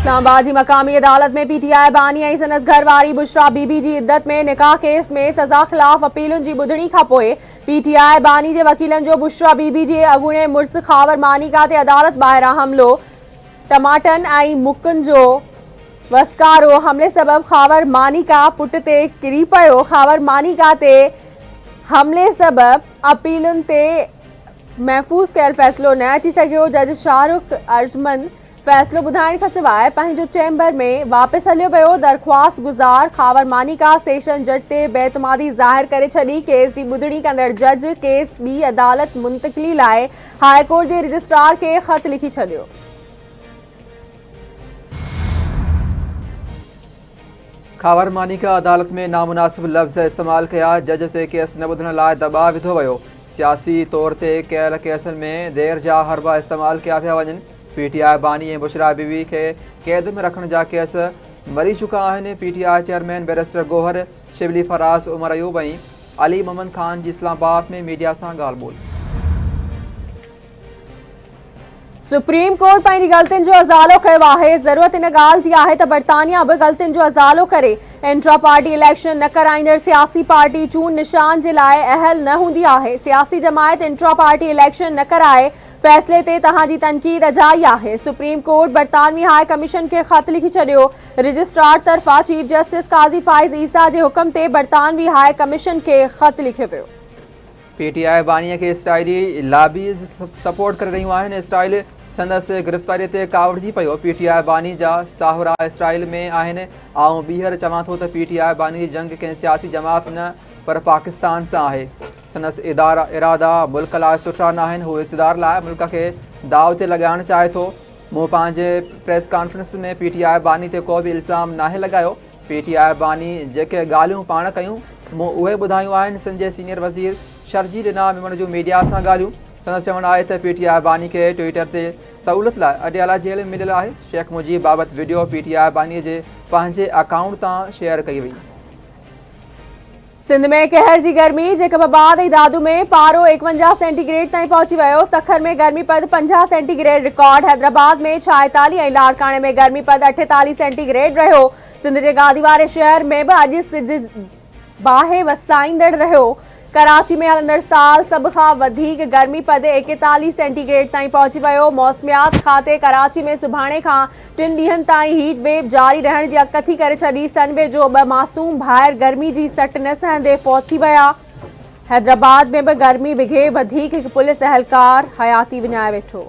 इस्लामाबाद की मकामी अदालत में पीटीआई बानी ऐं संदसि घरवारी बुशरा बीबी जी इद्दत में निकाह केस में सज़ा ख़िलाफ़ अपीलुनि जी ॿुधणी खां पोइ पीटीआई बानी जे वकीलनि जो बुशरा बीबी जे अॻूणे मुड़िस ख़ावर मानिका ते अदालत ॿाहिरां हमलो। टमाटनि ऐं मुकुनि जो वसकारो हमले सबबि ख़ावर मानिका पुट ते किरी पियो। ख़ावर मानिका ते हमले सबबि अपीलुनि ते महफ़ूज़ कयल फ़ैसिलो न अची सघियो। जज शाहरुख अर्जमन फ़ैसिलो ॿुधाइण खां सवाइ पंहिंजो चैम्बर में वापसि हलियो वियो। दरख़्वास्त गुज़ार ख़ावर मानिका सेशन जज ते बेतमादी ज़ाहिर करे छॾी। केस जी ॿुधणी कंदड़ जज केस ॿी अदालत मुंतक़िली लाइ हाईकोर्ट जे रजिस्ट्रार खे ख़त लिखी छॾियो। ख़ावर मानिका अदालत में नामुनासिब लफ़्ज़ इस्तेमाल कया। जज ते केस न ॿुधण लाइ दॿाउ विधो वियो। सियासी तौर ते कयल केसनि में देर जा हरबा इस्तेमाल कया पिया वञनि। पीटीआई बानी ऐं बुशरा बीबी खे क़ैद में रखण जा केस मरी चुका आहिनि। PTI chairman barrister Gohar Shibli Faraz Umar Ayub ऐं अली मोहम्मद ख़ान जी इस्लामाबाद में मीडिया सां ॻाल्हि ॿोल। सुप्रीम कोर्ट पंहिंजी ग़लतियुनि जो अज़ालो कयो आहे। ज़रूरत इन ॻाल्हि जी आहे त बर्तानिया बि ग़लतियुनि जो अज़ालो करे। इंट्रा पार्टी इलेक्शन न कराईंदड़ सियासी पार्टी चूंड निशान जे लाइ अहल न हूंदी आहे। सियासी जमायत इंट्रा पार्टी इलेक्शन न कराए फ़ैसिले ते तव्हांजी तनक़ीद अजाई आहे। सुप्रीम कोर्ट बरतानवी हाई कमीशन खे ख़त लिखी छॾियो। रजिस्ट्रार तरफ़ां चीफ जस्टिस काज़ी फ़ाइज़ ईसा जे हुकम ते बरतानवी हाई कमीशन खे ख़त लिखियो वियो। पीटीआई बानीअ खे इसराइली लॉबीज़ सपोर्ट करे रहियूं आहिनि। इसराइल संदसि गिरफ़्तारी ते कावड़जी पियो। पीटीआई बानी जा साहुरा इसराइल में आहिनि। आउं ॿीहर चवां थो त पीटीआई बानी जी जंग कंहिं सियासी जमात न पर पाकिस्तान सां आहे। संदसि इरादा मुल्क लाइ सुठा न आहिनि। हू इक़्तिदार लाइ मुल्क खे दाव ते लॻाइणु चाहे थो। मूं पंहिंजे प्रेस कॉन्फ्रेंस में पीटीआई बानी ते को बि इल्ज़ाम नाहे लॻायो। पीटीआई बानी जेके ॻाल्हियूं पाण कयूं मूं उहे ॿुधायूं आहिनि। सिंध जे सीनियर वज़ीर शर्जी ॾिना मेमण जूं मीडिया सां ॻाल्हियूं। संदसि चवणु आहे त पीटीआई बानी खे ट्विटर ते सहूलियत लाइ अडियाला जेल में मिलियल आहे। शेख मुजीब बाबति वीडियो पीटीआई बानीअ जे पंहिंजे अकाउंट तां शेयर कई वई। सिंध में कहर जी गर्मी जेकबाबाद ऐं दादू में पारो 51 सेंटीग्रेड ताईं पहुची वियो। सखर में गर्मीपद 50 सेंटीग्रेड रिकॉर्ड। हैदराबाद में 46 ऐं लाड़काणे में गर्मीपद 48 सेंटीग्रेड रहियो। सिंध जे गादी वारे शहर में बि अॼु सिज बाहि वसाईंदड़ रहियो। कराची में हलंदड़ साल सभ खां वधीक गर्मीपद 41 सेंटीग्रेड ताईं पहुची वियो। मौसमियात खाते कराची में सुभाणे खां 3 ॾींहनि ताईं हीट वेव जारी रहण जी अकथी करे छॾी। सनबे जो 2 मासूम ॿाहिरि गर्मी जी सट न सहंदे फौत थी विया। हैदराबाद में बि गर्मी बिघे वधीक हिकु पुलिस अहलकार हयाती विञाए वेठो।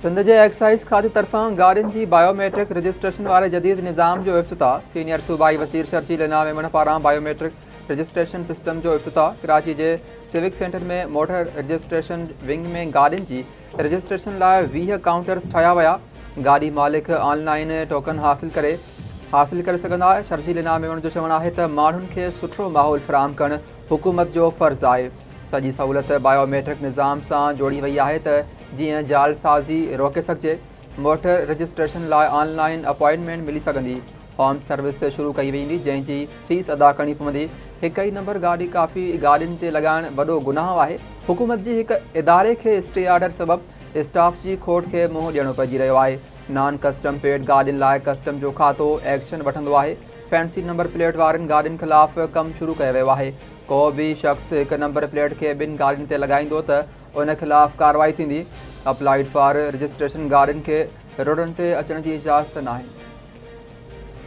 सिंध जे एक्साइज़ खाते तरफ़ां गाॾियुनि जी बायोमेट्रिक रजिस्ट्रेशन वारे जदीद निज़ाम जो इफ़्तिताह। सीनियर सूबाई वज़ीर शर्जी लीना मेमण पारां बायोमेट्रिक रजिस्ट्रेशन सिस्टम जो इफ़्तिताह। कराची जे सिविक सेंटर में मोटर रजिस्ट्रेशन विंग में गाॾियुनि जी रजिस्ट्रेशन लाइ 20 काउंटर्स ठाहिया विया। गाॾी मालिक ऑनलाइन टोकन हासिल करे सघंदा। शर्जी लीना मेमण जो चवणु आहे त माण्हुनि खे सुठो माहौल फ़राहम करणु हुकूमत जो फ़र्ज़ु आहे। सॼी सहूलियत बायोमेट्रिक निज़ाम सां जोड़ी वई आहे त जीअं जालसाज़ी रोके सघिजे। मोटर रजिस्ट्रेशन लाइ ऑनलाइन अपॉइंटमेंट मिली सघंदी। होम सर्विस शुरू कई वेंदी जंहिंजी फीस अदा करणी पवंदी। हिकु ई नंबर गाॾी काफ़ी गाॾियुनि ते लॻाइणु वॾो गुनाह आहे। हुकूमत जी हिकु इदारे खे स्टे ऑर्डर सबबि स्टाफ जी खोट खे मुंहुं ॾियणो पइजी रहियो आहे। नॉन कस्टम पेड गाॾियुनि लाइ कस्टम जो खातो एक्शन वठंदो आहे। फैंसी नंबर प्लेट वारनि गाॾियुनि ख़िलाफ़ कमु शुरू कयो वियो आहे। को बि शख़्स हिकु नंबर प्लेट खे ॿिनि गाॾियुनि ते लॻाईंदो त उन ख़िलाफ़ कार्रवाई थींदी। अप्लाइड फॉर रजिस्ट्रेशन गाॾियुनि खे रोडनि ते अचण जी इजाज़त नाहे।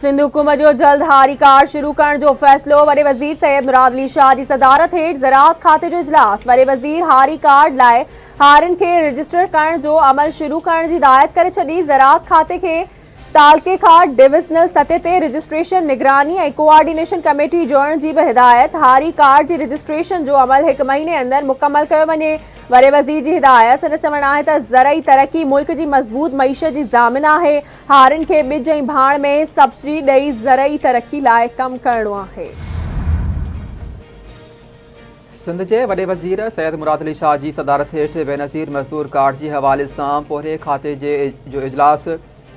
सिंध हुकूमत जो जल्द हारी कार्ड शुरू करण जो फ़ैसिलो। वॾे वज़ीर सैयद मुराद अली शाह जी सदारत हेठि ज़राअत खाते जो इजलास। वॾे वज़ीर हारी कार्ड लाइ हारियुनि खे रजिस्टर करण जो अमल शुरू करण जी हिदायत करे छॾी। ज़राअत खाते खे तालके खां डिविज़नल सतह ते रजिस्ट्रेशन निगरानी ऐं कोऑर्डिनेशन कमेटी जोड़ण जी बि हिदायत। हारी कार्ड जी रजिस्ट्रेशन जो अमल 1 महीने अंदरि मुकमल कयो वञे। वॾे वज़ीर जी हिदायत। संदसि चवणु आहे त ज़रई तरक़ी मुल्क जी मज़बूत मईशत जी ज़ामिन आहे। हारियुनि खे ॿिज ऐं भाण में सब्सिडी ॾेई ज़रई तरक़ी लाइ कमु करणो आहे। सिंध जे वॾे वज़ीर सैयद मुराद अली शाह जी सदारत हेठि बेनज़ीर मज़दूर कार्ड जे हवाले सां पोरे खाते जो इजलास।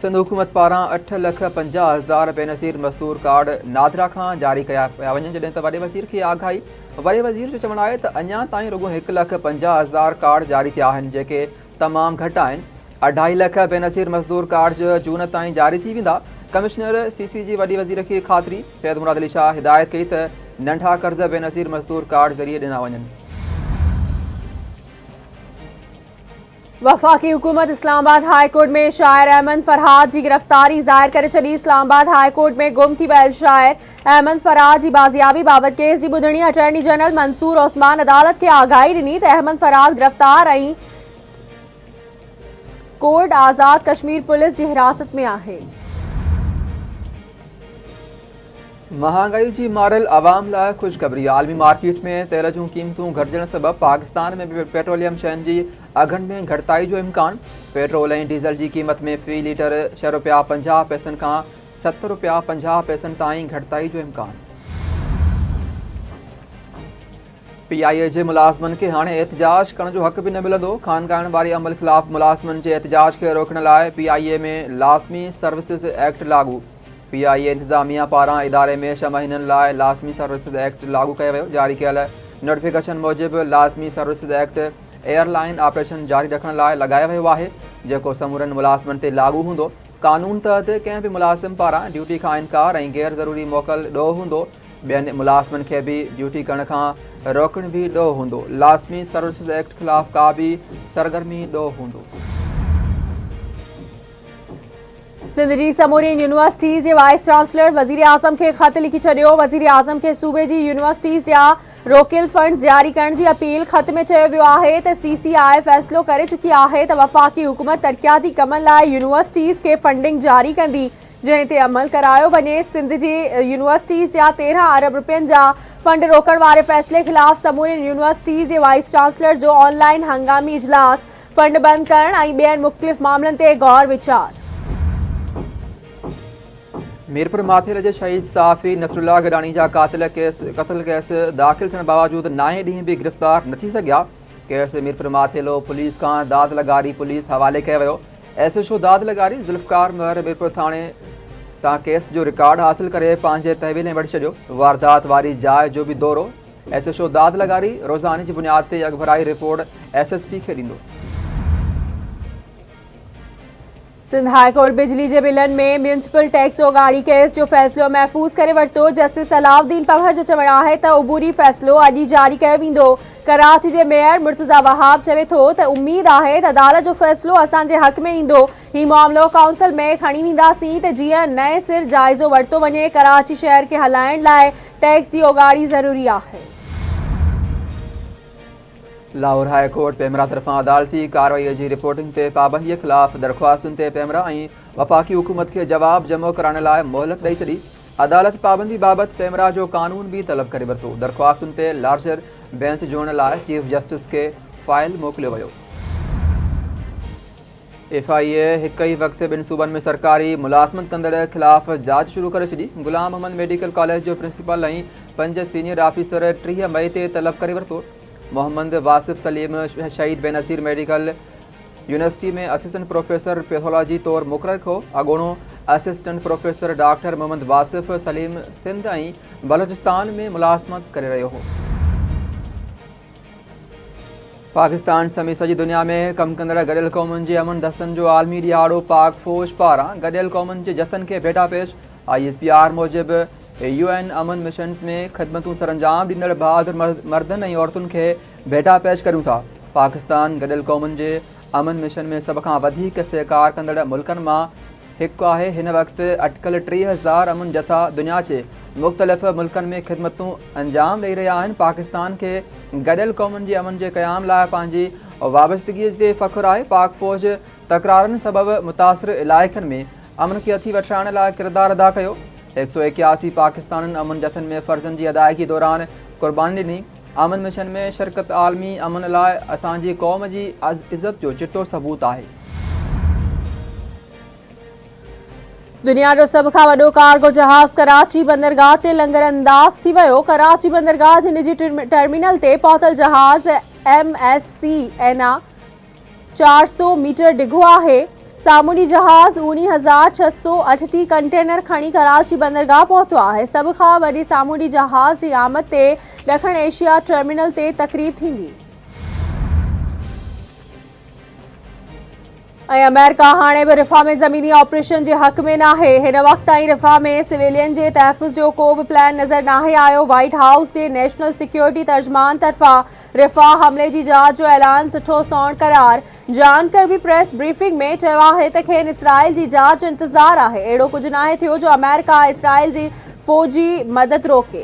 सिंध हुकूमत पारां 8,50,000 बेनज़ीर मज़दूर कार्ड नादरा खां जारी कया पिया वञनि जॾहिं त वॾे वज़ीर खे आगाही। वॾे वज़ीर जो चवणु आहे त अञा ताईं रुॻो 1,50,000 कार्ड जारी थिया आहिनि जेके तमामु घटि आहिनि। 2.5 लख बेनसीर मज़दूर कार्ड जून ताईं जारी थी वेंदा। कमिश्नर CCG वॾी वज़ीर खे ख़ातिरी। सैयद मुराद अली शाह हिदायत कई त नंढा कर्ज़ बेनसीर मज़दूर कार्ड ज़रिए ॾिना वञनि। वफाकी हुकूमत इस्लामाबाद हाई कोर्ट में शायर अहमद फरहाद की गिरफ्तारी ज़ाहिर करे छॾी। इस्लामाबाद हाई कोर्ट में गुम थी वियल शायर अहमद फरहाद की बाज़ियाबी बाबत केस की ॿुधणी अटॉर्नी जनरल मंसूर ओस्मान अदालत के आगाही ॾिनी त अहमद फरहाद गिरफ्तार ऐं कोर्ट आज़ाद कश्मीर पुलिस की हिरासत में आहे। महांगाई जी मारल आवाम लाइ ख़ुशख़बरी। आलमी मार्केट में तेल जूं क़ीमतूं घटिजण सबबि पाकिस्तान में भी पेट्रोलियम शयुनि जी अघनि में घटिताई जो इम्कान। पेट्रोल ऐं डीज़ल जी क़ीमत में फ़ी लीटर ₹6.50 खां ₹7.50 ताईं घटिताई जो इम्कान। PIA जे मुलाज़िमनि खे हाणे एहतिजाज करण जो हक़ बि न मिलंदो। ख़ानगाहनि वारी अमल ख़िलाफ़ मुलाज़िमनि जे एहतिजाज खे रोकण लाइ PIA में लाज़मी सर्विसिज़ एक्ट लागू। PIA इंतिज़ामिया पारां इदारे में 6 महीननि लाइ लाज़मी सर्विसिज़ एक्ट लागू कयो वियो। जारी कयल नोटिफिकेशन मूजिबि लाज़मी सर्विसिज़ एक्ट एयरलाइन ऑपरेशन जारी रखण लाइ लॻायो वियो आहे, जेको समूरनि मुलाज़िमनि ते लागू हूंदो। कानून तहत कंहिं बि मुलाज़िम पारां ड्यूटी खां इनकार ऐं गैर ज़रूरी मोकल ॾोह हूंदो। ॿियनि मुलाज़िमनि खे बि ड्यूटी करण खां रोकण बि ॾोह हूंदो। लाज़मी सर्विसिज़ एक्ट ख़िलाफ़ का बि सरगर्मी ॾोह हूंदो। सिंध जी समूरी यूनिवर्सिटीज़ जे वाइस चांसलर वज़ीर आज़म के ख़त लिखी छॾियो। वज़ीर आज़म के सूबे जी यूनिवर्सिटीज़ जा रोकियल फंड्स जारी करण जी अपील। ख़त में चयो वियो आहे त CCI फ़ैसिलो करे चुकी आहे त वफ़ाक़ी हुकूमत तरक़ियाती कमनि लाइ यूनिवर्सिटीज़ खे फंडिंग जारी कंदी, जंहिं ते अमल करायो वञे। सिंध जी यूनिवर्सिटीज़ जा 13 अरब रुपयनि जा फंड रोकण वारे फ़ैसिले ख़िलाफ़ समूरी यूनिवर्सिटीज़ जे वाइस चांसलर जो ऑनलाइन हंगामी इजलास, फंड बंदि करण ऐं ॿियनि मुख़्तलिफ़ मामलनि ते गौर वीचार। मीरपुर माथेर जे शहीद सहाफ़ी नसरुल्लाह गडानी जा कत्ल केस दाख़िल थियण बावजूदि 9 ॾींहं बि गिरफ़्तार न थी सघिया। केस मीरपुर माथेलो पुलिस खां दाद लगारी पुलिस हवाले कयो वियो। SHO दाद लगारी ज़ुल्फ़कार महर मीरपुर थाणे तां केस जो रिकॉर्ड हासिल करे पंहिंजे तहवील में वठी छॾियो। वारदात वारी जाइ जो बि दौरो SHO दाद लगारी रोज़ाने जी बुनियाद ते अॻभराई रिपोर्ट SSP खे ॾींदो। सिंध हाई कोर्ट बिजली जे बिलनि में म्यूनिसिपल टैक्स उगाड़ी केस जो फ़ैसिलो महफ़ूज़ करे वरितो। जस्टिस अलाउद्दीन पंवर जो चवणु आहे त उबूरी फ़ैसिलो अॼु जारी कयो वेंदो। कराची जे मेयर मुर्तज़ा वहाब चवे थो त उमीद आहे त अदालत जो फ़ैसिलो असांजे हक़ में ईंदो। ही मामिलो काउंसिल में खणी वेंदासीं त जीअं नए सिर जाइज़ो वरितो वञे। कराची शहर खे हलाइण लाइ टैक्स जी उगाड़ी ज़रूरी आहे। लाहौर हाई कोर्ट पेमरा तरफ़ां अदालती कार्रवाई जी रिपोर्टिंग ते पाबंदीअ ख़िलाफ़ दरख़्वास्तुनि ते पेमरा ऐं वफ़ाक़ी हुकूमत खे जवाब जमो कराइण लाइ मोहलत ॾेई छॾी। अदालत पाबंदी बाबति पेमरा जो कानून बि तलब करे वरितो। दरख़्वास्तुनि ते लार्जर बेंच जोड़ण लाइ चीफ जस्टिस खे फाइल मोकिलियो वियो। FIA हिक ई वक़्तु ॿिनि सूबनि में सरकारी मुलाज़मत कंदड़ ख़िलाफ़ जांच शुरू करे छॾी। गुलाम मोहम्मद मेडिकल कॉलेज जो प्रिंसिपल ऐं 5 सीनियर ऑफिसर 30 मई ते तलब करे वरितो। मोहम्मद वासिफ सलीम शहीद बेनसीर मेडिकल यूनिवर्सिटी में असिस्टेंट प्रोफेसर पैथोलॉजी तौर मुक़रर हो। अॻूणो assistant professor doctor Mohammad Wasif Saleem Sindh ऐं बलोचिस्तान में मुलाज़मत करे रहियो हो। पाकिस्तान समेत सॼी दुनिया में कमु कंदड़ गॾियल क़ौमुनि जे अमन दस्तनि जो आलमी ॾियारो पाक फ़ौज पारां गॾियल क़ौमुनि जे जथनि खे भेटा पेश। ISPR मूजिबि UN अमन मिशन्स में ख़िदमतूं सरअंजाम ॾींदड़ बहादुर मर्दनि ऐं औरतुनि खे भेटा पेश करियूं था। पाकिस्तान गॾियल क़ौमुनि जे अमन मिशन में सभ खां वधीक सहकार कंदड़ मुल्कनि मां हिकु आहे। हिन वक़्तु अटकल 30,000 अमन जथा दुनिया जे मुख़्तलिफ़ मुल्कनि में ख़िदमतूं अंजाम ॾेई रहिया आहिनि। पाकिस्तान खे गॾियल क़ौमुनि जे अमन जे क़याम लाइ पंहिंजी वाबस्तगीअ ते फ़ख़्रु आहे। पाक फ़ौज तकरारनि सबबि मुतासिर इलाइक़नि में अमन खे हथी वठाइण लाइ किरदारु अदा कयो। 181 पाकिस्ताननि अमन जथनि में फ़र्ज़नि जी अदायगी दौरान क़ुर्बानी ॾिनी। अमन मिशन में शिरकत आलमी अमन लाइ असांजी क़ौम जी इज़त जो चिटो सबूत आहे। दुनिया जो सभ खां वॾो कार्गो जहाज़ कराची बंदरगाह ते लंगर अंदाज़ थी वियो। कराची बंदरगाह जे निजी टर्मिनल ते पहुतल जहाज़ MSC एना 400 मीटर डिघो आहे। सामूंडी जहाज़ 19,638 कंटेनर खणी कराची बंदरगाह पहुतो आहे। सभ खां वॾी सामूंडी जहाज़ जी आमद ते ॾखण एशिया टर्मिनल ते तक़रीब थींदी। अमेरिका हाणे भी रिफा में ज़मीनी ऑपरेशन के हक़ में नाहे। हिन वक्त ताईं रिफा में सिविलियन के तहफ़ुज़ जो को भी प्लान नज़र नाहे आयो। व्हाइट हाउस के नेशनल सिक्योरिटी तर्जमान तरफा रिफा हमले की जांच जो ऐलान सुठो सौण करार। जानकर भी प्रेस ब्रीफिंग में चयो आहे त खेनि इसराइल की जांच जो इंतज़ार है। अहिड़ो कुछ नाहे थियो जो अमेरिका इसराइल की फौजी मदद रोके।